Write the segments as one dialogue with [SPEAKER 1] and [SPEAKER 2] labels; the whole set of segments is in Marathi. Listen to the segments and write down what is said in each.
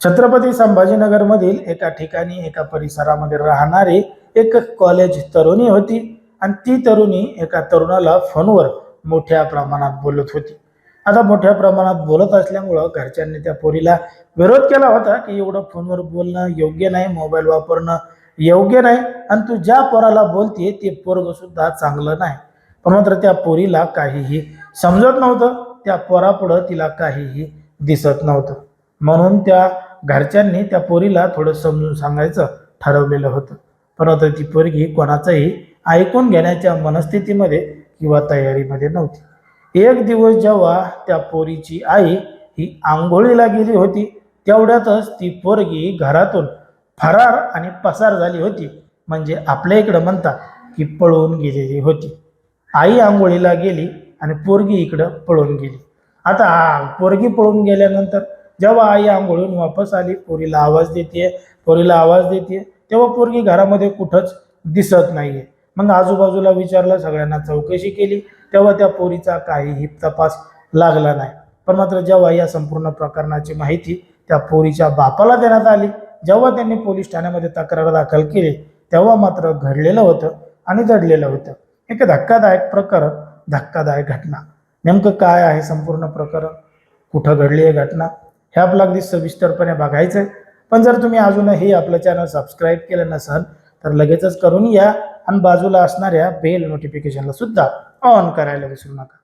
[SPEAKER 1] छत्रपती संभाजीनगरमधील एका ठिकाणी एका परिसरामध्ये राहणारी एक कॉलेज तरुणी होती आणि ती तरुणी एका तरुणाला फोनवर मोठ्या प्रमाणात बोलत होती. आता मोठ्या प्रमाणात बोलत असल्यामुळं घरच्यांनी त्या पोरीला विरोध केला होता की एवढं फोनवर बोलणं योग्य नाही, मोबाईल वापरणं योग्य नाही आणि तू ज्या पोराला बोलते ते पोरग सुद्धा चांगलं नाही. पण मात्र त्या पोरीला काहीही समजत नव्हतं, त्या पोरापुढं तिला काहीही दिसत नव्हतं. म्हणून त्या घरच्यांनी त्या पोरीला थोडं समजून सांगायचं ठरवलेलं होतं. परंतु ती पोरगी कोणाचंही ऐकून घेण्याच्या मनस्थितीमध्ये किंवा तयारीमध्ये नव्हती. एक दिवस जेव्हा त्या पोरीची आई ही आंघोळीला गेली होती, तेवढ्यातच ती पोरगी घरातून फरार आणि पसार झाली होती. म्हणजे आपल्या इकडं म्हणतात की पळून गेलेली होती. आई आंघोळीला गेली आणि पोरगी इकडं पळून गेली. आता पोरगी पळून गेल्यानंतर जेव्हा आई आंघोळून वापस आली, पोरीला आवाज देते तेव्हा पोरगी घरामध्ये कुठंच दिसत नाहीये. मग आजूबाजूला विचारलं, सगळ्यांना चौकशी केली, तेव्हा त्या पोरीचा काहीही तपास लागला नाही. पण मात्र जेव्हा या संपूर्ण प्रकरणाची माहिती त्या पोरीच्या बापाला देण्यात आली, जेव्हा त्यांनी पोलीस ठाण्यामध्ये तक्रार दाखल केली, तेव्हा मात्र घडलेलं होतं आणि दडलेलं होतं एक धक्कादायक प्रकरण, धक्कादायक घटना. नेमकं काय आहे संपूर्ण प्रकरण, कुठं घडली आहे घटना, हे आपलं अगदी सविस्तरपणे बघायचं आहे. पण जर तुम्ही अजूनही आपलं चॅनल सबस्क्राईब केलं नसाल तर लगेचच करून या आणि बाजूला असणाऱ्या बेल नोटिफिकेशनला सुद्धा ऑन करायला विसरू नका.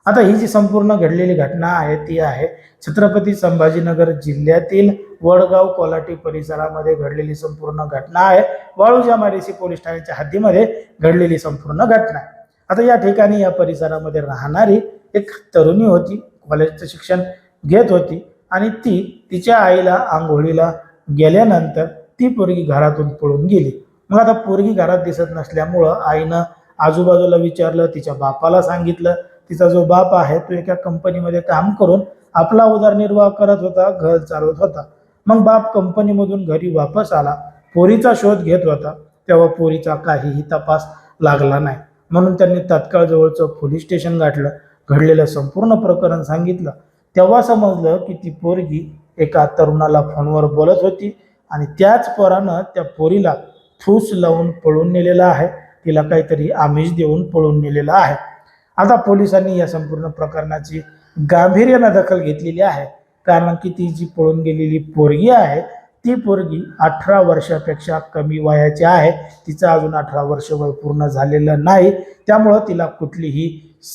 [SPEAKER 1] आता ही जी संपूर्ण घडलेली घटना आहे ती आहे छत्रपती संभाजीनगर जिल्ह्यातील वडगाव कोलाटी परिसरामध्ये घडलेली संपूर्ण घटना आहे. वाळूजा मारेसी पोलीस ठाण्याच्या हद्दीमध्ये घडलेली संपूर्ण घटना आहे. आता या ठिकाणी या परिसरामध्ये राहणारी एक तरुणी होती, कॉलेजचं शिक्षण घेत होती आणि ती तिच्या आईला आंघोळीला गेल्यानंतर ती पोरगी घरातून पळून गेली. मग आता पोरगी घरात दिसत नसल्यामुळं आईनं आजूबाजूला विचारलं, तिच्या बापाला सांगितलं. तिचा जो बाप आहे तो एका कंपनीमध्ये काम करून आपला उदरनिर्वाह करत होता, घर चालवत होता. मग बाप कंपनीमधून घरी वापस आला, पोरीचा शोध घेत होता, तेव्हा पोरीचा काहीही तपास लागला नाही. म्हणून त्यांनी तात्काळ जवळचं पोलीस स्टेशन गाठलं, घडलेलं संपूर्ण प्रकरण सांगितलं. तेव्हा समजलं की ती पोरगी एका तरुणाला फोनवर बोलत होती आणि त्याच पोरानं त्या पोरीला ठूस लावून पळून नेलेला आहे, तिला काहीतरी आमिष देऊन पळून नेलेला आहे. आता पोलिसांनी या संपूर्ण प्रकरणाची गांभीर्यानं दखल घेतलेली आहे, कारण की ती जी पळून गेलेली पोरगी आहे ती पोरगी 18 वर्षापेक्षा कमी वयाची आहे. तिचं अजून 18 वर्ष वय पूर्ण झालेलं नाही, त्यामुळं तिला कुठलीही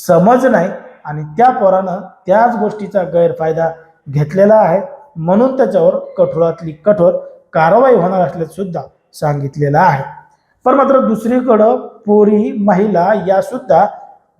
[SPEAKER 1] समज नाही आणि त्या पोरानं त्याच गोष्टीचा गैरफायदा घेतलेला आहे. म्हणून त्याच्यावर कठोरातली कठोर कारवाई होणार असल्याचं सुद्धा सांगितलेलं आहे. पण मात्र दुसरीकडं पोरी महिला या सुद्धा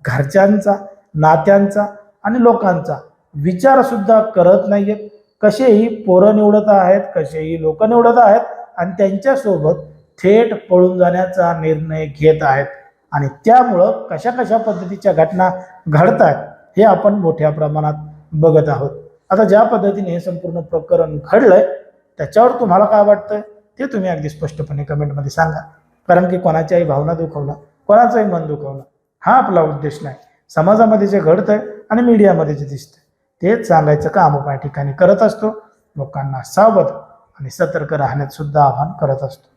[SPEAKER 1] घरच्यांचा, नात्यांचा आणि लोकांचा विचार सुद्धा करत नाहीयेत. कसेही पोरं निवडत आहेत, कसेही लोक निवडत आहेत आणि त्यांच्यासोबत थेट पळून जाण्याचा निर्णय घेत आहेत आणि त्यामुळं कशा कशा पद्धतीच्या घटना घडत आहेत हे आपण मोठ्या प्रमाणात बघत आहोत. आता ज्या पद्धतीने हे संपूर्ण प्रकरण घडलंय त्याच्यावर तुम्हाला काय वाटतंय ते तुम्ही अगदी स्पष्टपणे कमेंटमध्ये सांगा. कारण की कोणाच्याही भावना दुखवणं, कोणाचंही मन दुखवणं हा आपला उद्देश नाही. समाजामध्ये जे घडतंय आणि मीडियामध्ये जे दिसतंय तेच सांगायचं काम आपण या ठिकाणी करत असतो. लोकांना सावध आणि सतर्क राहण्यात सुद्धा आवाहन करत असतो.